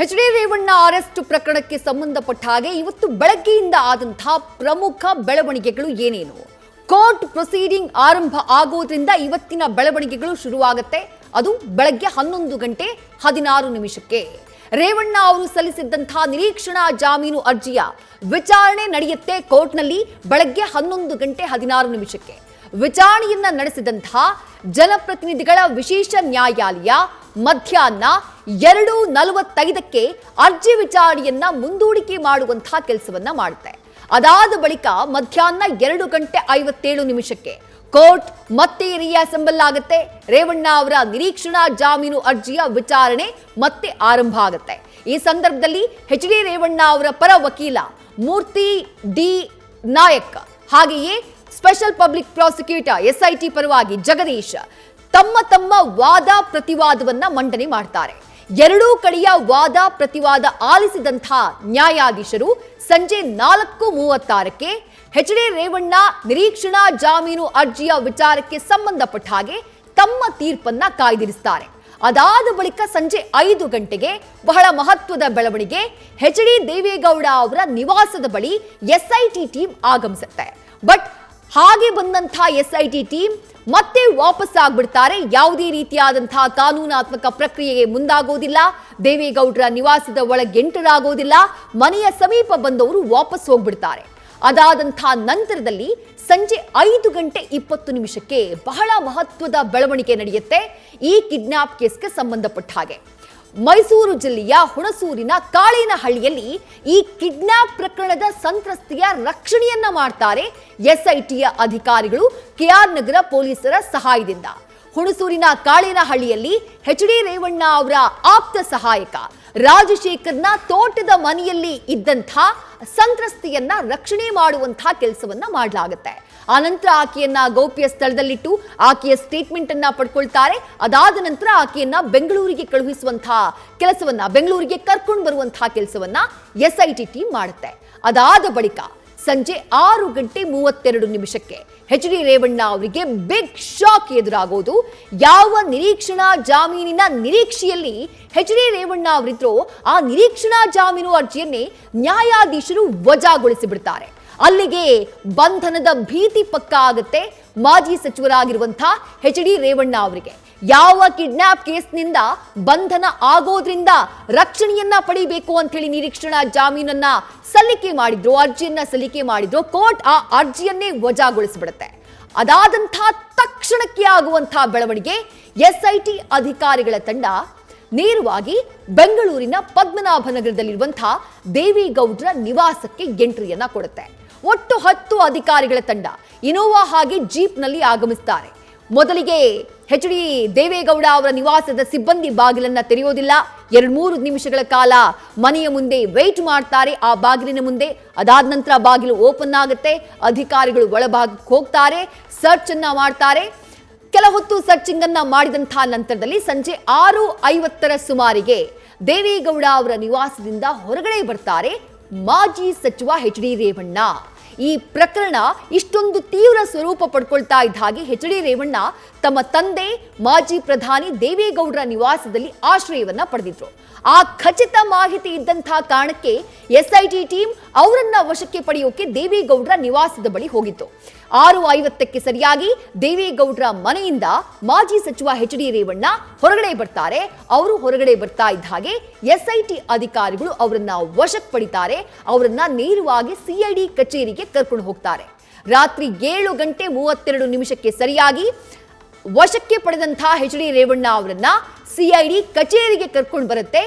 H D. Revanna arrest ಪ್ರಕರಣಕ್ಕೆ ಸಂಬಂಧಪಟ್ಟ ಹಾಗೆ ಇವತ್ತು ಬೆಳಗ್ಗೆಯಿಂದ ಆದಂತಹ ಪ್ರಮುಖ ಬೆಳವಣಿಗೆಗಳು ಏನೇನು? ಕೋರ್ಟ್ ಪ್ರೊಸೀಡಿಂಗ್ ಆರಂಭ ಆಗೋದ್ರಿಂದ ಇವತ್ತಿನ ಬೆಳವಣಿಗೆಗಳು ಶುರುವಾಗುತ್ತೆ. ಅದು ಬೆಳಗ್ಗೆ 11:16 ರೇವಣ್ಣ ಅವರು ಸಲ್ಲಿಸಿದ್ದಂತಹ ನಿರೀಕ್ಷಣಾ ಜಾಮೀನು ಅರ್ಜಿಯ ವಿಚಾರಣೆ ನಡೆಯುತ್ತೆ ಕೋರ್ಟ್ನಲ್ಲಿ ಬೆಳಗ್ಗೆ 11:16 ವಿಚಾರಣೆಯನ್ನ ನಡೆಸಿದಂತಹ ಜನಪ್ರತಿನಿಧಿಗಳ ವಿಶೇಷ ನ್ಯಾಯಾಲಯ ಮಧ್ಯಾಹ್ನ 2:45 ಅರ್ಜಿ ವಿಚಾರಣೆಯನ್ನ ಮುಂದೂಡಿಕೆ ಮಾಡುವಂತಹ ಕೆಲಸವನ್ನ ಮಾಡುತ್ತೆ. ಅದಾದ ಬಳಿಕ ಮಧ್ಯಾಹ್ನ 2:57 ಕೋರ್ಟ್ ಮತ್ತೆ ರಿಅಸೆಂಬಲ್ ಆಗುತ್ತೆ. ರೇವಣ್ಣ ಅವರ ನಿರೀಕ್ಷಣಾ ಜಾಮೀನು ಅರ್ಜಿಯ ವಿಚಾರಣೆ ಮತ್ತೆ ಆರಂಭ ಆಗುತ್ತೆ. ಈ ಸಂದರ್ಭದಲ್ಲಿ ಎಚ್.ಡಿ. ರೇವಣ್ಣ ಅವರ ಪರ ವಕೀಲ ಮೂರ್ತಿ ಡಿ ನಾಯಕ್ ಹಾಗೆಯೇ ಸ್ಪೆಷಲ್ ಪಬ್ಲಿಕ್ ಪ್ರಾಸಿಕ್ಯೂಟರ್ SIT ಪರವಾಗಿ ಜಗದೀಶ್ ತಮ್ಮ ವಾದ ಪ್ರತಿವಾದವನ್ನ ಮಂಡನೆ ಮಾಡ್ತಾರೆ. ಎರಡೂ ಕಡೆಯ ವಾದ ಪ್ರತಿವಾದ ಆಲಿಸಿದಂತಹ ನ್ಯಾಯಾಧೀಶರು ಸಂಜೆ 4:36 ಎಚ್.ಡಿ. ರೇವಣ್ಣ ನಿರೀಕ್ಷಣಾ ಜಾಮೀನು ಅರ್ಜಿಯ ವಿಚಾರಕ್ಕೆ ಸಂಬಂಧಪಟ್ಟ ಹಾಗೆ ತಮ್ಮ ತೀರ್ಪನ್ನ ಕಾಯ್ದಿರಿಸ್ತಾರೆ. ಅದಾದ ಬಳಿಕ ಸಂಜೆ 5 ಗಂಟೆಗೆ ಬಹಳ ಮಹತ್ವದ ಬೆಳವಣಿಗೆ. ಎಚ್.ಡಿ. ದೇವೇಗೌಡ ಅವರ ನಿವಾಸದ ಬಳಿ SIT ಟೀಮ್ ಆಗಮಿಸುತ್ತೆ. ಬಟ್ ಹಾಗೆ ಬಂದಂತಹ SIT ಟೀಮ್ ಮತ್ತೆ ವಾಪಸ್ ಆಗ್ಬಿಡ್ತಾರೆ. ಯಾವುದೇ ರೀತಿಯಾದಂತಹ ಕಾನೂನಾತ್ಮಕ ಪ್ರಕ್ರಿಯೆಗೆ ಮುಂದಾಗೋದಿಲ್ಲ. ದೇವೇಗೌಡರ ನಿವಾಸದ ಒಳಗೆ ಎಂಟರ್ ಆಗೋದಿಲ್ಲ. ಮನೆಯ ಸಮೀಪ ಬಂದವರು ವಾಪಸ್ ಹೋಗ್ಬಿಡ್ತಾರೆ. ಅದಾದಂತಹ ನಂತರದಲ್ಲಿ ಸಂಜೆ 5:20 ಬಹಳ ಮಹತ್ವದ ಬೆಳವಣಿಗೆ ನಡೆಯುತ್ತೆ. ಈ ಕಿಡ್ನಾಪ್ ಕೇಸ್ಗೆ ಸಂಬಂಧಪಟ್ಟ ಹಾಗೆ ಮೈಸೂರು ಜಿಲ್ಲೆಯ ಹುಣಸೂರಿನ ಕಾಳೇನಹಳ್ಳಿಯಲ್ಲಿ ಈ ಕಿಡ್ನಾಪ್ ಪ್ರಕರಣದ ಸಂತ್ರಸ್ತೆಯ ರಕ್ಷಣೆಯನ್ನ ಮಾಡ್ತಾರೆ SITಯ ಅಧಿಕಾರಿಗಳು KR ನಗರ ಪೊಲೀಸರ ಸಹಾಯದಿಂದ. ಹುಣಸೂರಿನ ಕಾಳೇನಹಳ್ಳಿಯಲ್ಲಿ ಎಚ್.ಡಿ. ರೇವಣ್ಣ ಅವರ ಆಪ್ತ ಸಹಾಯಕ ರಾಜಶೇಖರ್ನ ತೋಟದ ಮನೆಯಲ್ಲಿ ಇದ್ದಂತಹ ಸಂತ್ರಸ್ತೆಯನ್ನ ರಕ್ಷಣೆ ಮಾಡುವಂತಹ ಕೆಲಸವನ್ನ ಮಾಡಲಾಗುತ್ತೆ. ಆನಂತರ ಆಕೆಯನ್ನ ಗೌಪ್ಯ ಸ್ಥಳದಲ್ಲಿಟ್ಟು ಆಕೆಯ ಸ್ಟೇಟ್ಮೆಂಟ್ ಅನ್ನ ಪಡ್ಕೊಳ್ತಾರೆ. ಅದಾದ ನಂತರ ಆಕೆಯನ್ನ ಬೆಂಗಳೂರಿಗೆ ಕಳುಹಿಸುವಂತಹ ಕೆಲಸವನ್ನ, ಬೆಂಗಳೂರಿಗೆ ಕರ್ಕೊಂಡು ಬರುವಂತಹ ಕೆಲಸವನ್ನ SIT ಟೀಮ್ ಮಾಡುತ್ತೆ. ಅದಾದ ಬಳಿಕ ಸಂಜೆ 6:32 ಎಚ್.ಡಿ. ರೇವಣ್ಣ ಅವರಿಗೆ ಬಿಗ್ ಶಾಕ್ ಎದುರಾಗೋದು. ಯಾವ ನಿರೀಕ್ಷಣಾ ಜಾಮೀನಿನ ನಿರೀಕ್ಷೆಯಲ್ಲಿ ಎಚ್.ಡಿ. ರೇವಣ್ಣ ಅವರಿದ್ರು ಆ ನಿರೀಕ್ಷಣಾ ಜಾಮೀನು ಅರ್ಜಿಯನ್ನೇ ನ್ಯಾಯಾಧೀಶರು ವಜಾಗೊಳಿಸಿ ಬಿಡ್ತಾರೆ. ಅಲ್ಲಿಗೆ ಬಂಧನದ ಭೀತಿ ಪಕ್ಕ ಆಗುತ್ತೆ ಮಾಜಿ ಸಚಿವರಾಗಿರುವಂತಹ ಎಚ್.ಡಿ. ರೇವಣ್ಣ ಅವರಿಗೆ. ಯಾವ ಕಿಡ್ನಾಪ್ ಕೇಸ್ನಿಂದ ಬಂಧನ ಆಗೋದ್ರಿಂದ ರಕ್ಷಣೆಯನ್ನ ಪಡಿಬೇಕು ಅಂತ ಹೇಳಿ ನಿರೀಕ್ಷಣಾ ಜಾಮೀನನ್ನ ಅರ್ಜಿಯನ್ನ ಸಲ್ಲಿಕೆ ಮಾಡಿದ್ರು, ಕೋರ್ಟ್ ಆ ಅರ್ಜಿಯನ್ನೇ ವಜಾಗೊಳಿಸಿಬಿಡುತ್ತೆ. ಅದಾದಂತಹ ತಕ್ಷಣಕ್ಕೆ ಆಗುವಂತಹ ಬೆಳವಣಿಗೆ, SIT ಅಧಿಕಾರಿಗಳ ತಂಡ ನೇರವಾಗಿ ಬೆಂಗಳೂರಿನ ಪದ್ಮನಾಭನಗರದಲ್ಲಿರುವಂತಹ ದೇವೇಗೌಡರ ನಿವಾಸಕ್ಕೆ ಎಂಟ್ರಿಯನ್ನ ಕೊಡುತ್ತೆ. ಒಟ್ಟು 10 ಅಧಿಕಾರಿಗಳ ತಂಡ ಇನೋವಾ ಹಾಗೆ ಜೀಪ್ನಲ್ಲಿ ಆಗಮಿಸ್ತಾರೆ. ಮೊದಲಿಗೆ ಎಚ್.ಡಿ. ದೇವೇಗೌಡ ಅವರ ನಿವಾಸದ ಸಿಬ್ಬಂದಿ ಬಾಗಿಲನ್ನ ತೆರೆಯೋದಿಲ್ಲ. 2-3 ನಿಮಿಷಗಳ ಕಾಲ ಮನೆಯ ಮುಂದೆ ವೇಟ್ ಮಾಡ್ತಾರೆ ಆ ಬಾಗಿಲಿನ ಮುಂದೆ. ಅದಾದ ನಂತರ ಬಾಗಿಲು ಓಪನ್ ಆಗುತ್ತೆ. ಅಧಿಕಾರಿಗಳು ಒಳಭಾಗಕ್ಕೆ ಹೋಗ್ತಾರೆ, ಸರ್ಚ್ ಅನ್ನ ಮಾಡ್ತಾರೆ. ಕೆಲ ಹೊತ್ತು ಸರ್ಚಿಂಗ್ ಅನ್ನ ಮಾಡಿದಂತಹ ನಂತರದಲ್ಲಿ ಸಂಜೆ 6:50 ಸುಮಾರಿಗೆ ದೇವೇಗೌಡ ಅವರ ನಿವಾಸದಿಂದ ಹೊರಗಡೆ ಬರ್ತಾರೆ ಮಾಜಿ ಸಚಿವ ಎಚ್.ಡಿ. ರೇವಣ್ಣ. ಈ ಪ್ರಕರಣ ಇಷ್ಟೊಂದು ತೀವ್ರ ಸ್ವರೂಪ ಪಡ್ಕೊಳ್ತಾ ಇದ್ದ ಹಾಗೆ ಎಚ್.ಡಿ. ರೇವಣ್ಣ ತಮ್ಮ ತಂದೆ ಮಾಜಿ ಪ್ರಧಾನಿ ದೇವೇಗೌಡರ ನಿವಾಸದಲ್ಲಿ ಆಶ್ರಯವನ್ನ ಪಡೆದಿದ್ರು. ಆ ಖಚಿತ ಮಾಹಿತಿ ಇದ್ದಂತಹ ಕಾರಣಕ್ಕೆ SIT ಟೀಮ್ ಅವರನ್ನ ವಶಕ್ಕೆ ಪಡೆಯೋಕೆ ದೇವೇಗೌಡರ ನಿವಾಸದ ಬಳಿ ಹೋಗಿತ್ತು. 6:50 ಸರಿಯಾಗಿ ದೇವೇಗೌಡರ ಮನೆಯಿಂದ ಮಾಜಿ ಸಚಿವ ಎಚ್.ಡಿ. ರೇವಣ್ಣ ಹೊರಗಡೆ ಬರ್ತಾರೆ. ಅವರು ಹೊರಗಡೆ ಬರ್ತಾ ಇದ್ದ ಹಾಗೆ SIT ಅಧಿಕಾರಿಗಳು ಅವರನ್ನ ವಶಕ್ಕೆ ಪಡಿತಾರೆ. ಅವರನ್ನ ನೇರವಾಗಿ CID ಕಚೇರಿಗೆ ಕರ್ಕೊಂಡು ಹೋಗ್ತಾರೆ. ರಾತ್ರಿ 7:32 ಸರಿಯಾಗಿ ವಶಕ್ಕೆ ಪಡೆದಂತಹ ಎಚ್.ಡಿ. ರೇವಣ್ಣ ಅವರನ್ನ CID ಕಚೇರಿಗೆ ಕರ್ಕೊಂಡು ಬರುತ್ತೆ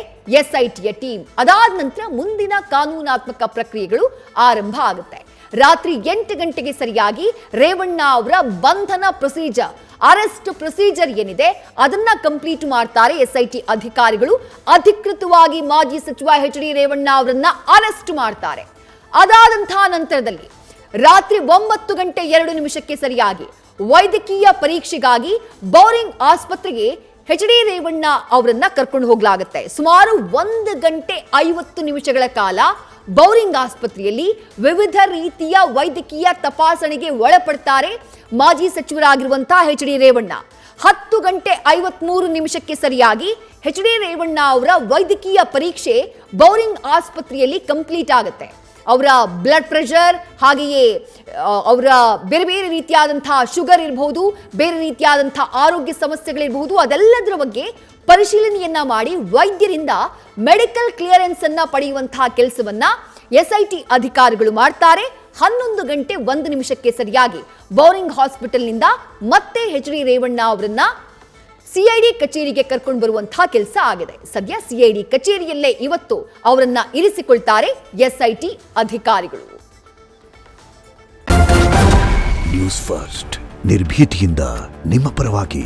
SITಯ ಟೀಮ್. ಅದಾದ ನಂತರ ಮುಂದಿನ ಕಾನೂನಾತ್ಮಕ ಪ್ರಕ್ರಿಯೆಗಳು ಆರಂಭ ಆಗುತ್ತೆ. ರಾತ್ರಿ 8 ಗಂಟೆಗೆ ಸರಿಯಾಗಿ ರೇವಣ್ಣ ಅವರ ಬಂಧನ ಪ್ರೊಸೀಜರ್, ಅರೆಸ್ಟ್ ಪ್ರೊಸೀಜರ್ ಏನಿದೆ ಅದನ್ನ ಕಂಪ್ಲೀಟ್ ಮಾಡ್ತಾರೆ SIT ಅಧಿಕಾರಿಗಳು. ಅಧಿಕೃತವಾಗಿ ಮಾಜಿ ಸಚಿವ ಎಚ್.ಡಿ. ರೇವಣ್ಣ ಅವರನ್ನ ಅರೆಸ್ಟ್ ಮಾಡ್ತಾರೆ. ಅದಾದಂತಹ ನಂತರದಲ್ಲಿ ರಾತ್ರಿ 9:02 ಸರಿಯಾಗಿ ವೈದ್ಯಕೀಯ ಪರೀಕ್ಷೆಗಾಗಿ ಬೌರಿಂಗ್ ಆಸ್ಪತ್ರೆಗೆ ಎಚ್.ಡಿ. ರೇವಣ್ಣ ಅವರನ್ನ ಕರ್ಕೊಂಡು ಹೋಗಲಾಗುತ್ತೆ. ಸುಮಾರು 1:50 ಕಾಲ ಬೌರಿಂಗ್ ಆಸ್ಪತ್ರೆಯಲ್ಲಿ ವಿವಿಧ ರೀತಿಯ ವೈದ್ಯಕೀಯ ತಪಾಸಣೆಗೆ ಒಳಪಡ್ತಾರೆ ಮಾಜಿ ಸಚಿವರಾಗಿರುವಂತಹ ಎಚ್.ಡಿ. ರೇವಣ್ಣ. 10:53 ಸರಿಯಾಗಿ ಎಚ್ ಡಿ ರೇವಣ್ಣ ಅವರ ವೈದ್ಯಕೀಯ ಪರೀಕ್ಷೆ ಬೌರಿಂಗ್ ಆಸ್ಪತ್ರೆಯಲ್ಲಿ ಕಂಪ್ಲೀಟ್ ಆಗುತ್ತೆ. ಅವರ ಬ್ಲಡ್ ಪ್ರೆಷರ್, ಹಾಗೆಯೇ ಅವರ ಬೇರೆ ಬೇರೆ ರೀತಿಯಾದಂತಹ ಶುಗರ್ ಇರಬಹುದು, ಬೇರೆ ರೀತಿಯಾದಂತಹ ಆರೋಗ್ಯ ಸಮಸ್ಯೆಗಳಿರಬಹುದು, ಅದೆಲ್ಲದರ ಬಗ್ಗೆ ಪರಿಶೀಲನೆಯನ್ನ ಮಾಡಿ ವೈದ್ಯರಿಂದ ಮೆಡಿಕಲ್ ಕ್ಲಿಯರೆನ್ಸ್ ಅನ್ನ ಪಡೆಯುವಂತಹ ಕೆಲಸವನ್ನ SIT ಅಧಿಕಾರಿಗಳು ಮಾಡ್ತಾರೆ. 11:01 ಸರಿಯಾಗಿ ಬೌರಿಂಗ್ ಹಾಸ್ಪಿಟಲ್ನಿಂದ ಮತ್ತೆ ಎಚ್ ಡಿ ರೇವಣ್ಣ ಅವರನ್ನ CID ಕಚೇರಿಗೆ ಕರ್ಕೊಂಡು ಬರುವಂತಹ ಕೆಲಸ ಆಗಿದೆ. ಸದ್ಯ CID ಕಚೇರಿಯಲ್ಲೇ ಇವತ್ತು ಅವರನ್ನ ಇರಿಸಿಕೊಳ್ತಾರೆ SIT ಅಧಿಕಾರಿಗಳು. ನ್ಯೂಸ್ ಫಸ್ಟ್ ನಿರ್ಭೀತಿಯಿಂದ ನಿಮ್ಮ ಪರವಾಗಿ.